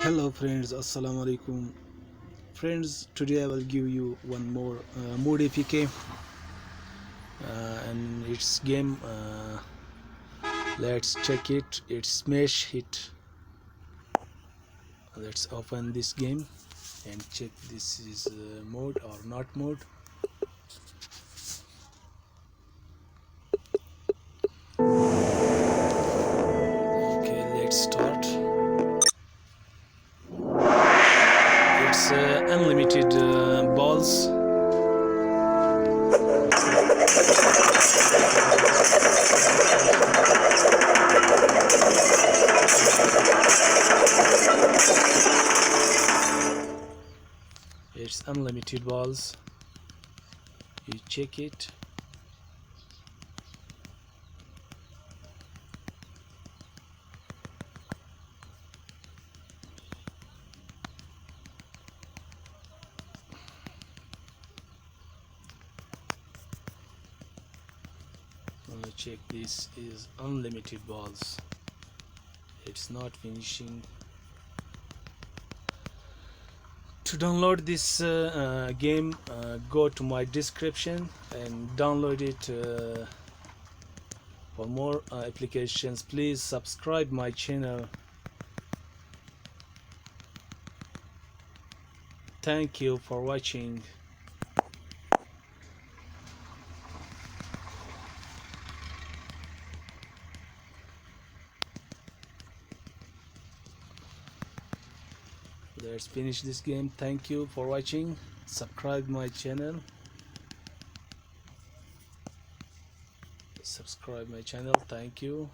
Hello friends, assalamu alaikum friends. Today I will give you one more mod APK and its game. Let's check it. It's smash hit. Let's open this game and check this is mode or not mode. Okay, let's start. It's unlimited balls. It's unlimited balls. You check it. Check, this is unlimited balls. It's not finishing. To download this game, go to my description and download it. For more applications, please subscribe my channel. Thank you for watching. Let's finish this game. Thank you for watching. Subscribe my channel. Thank you.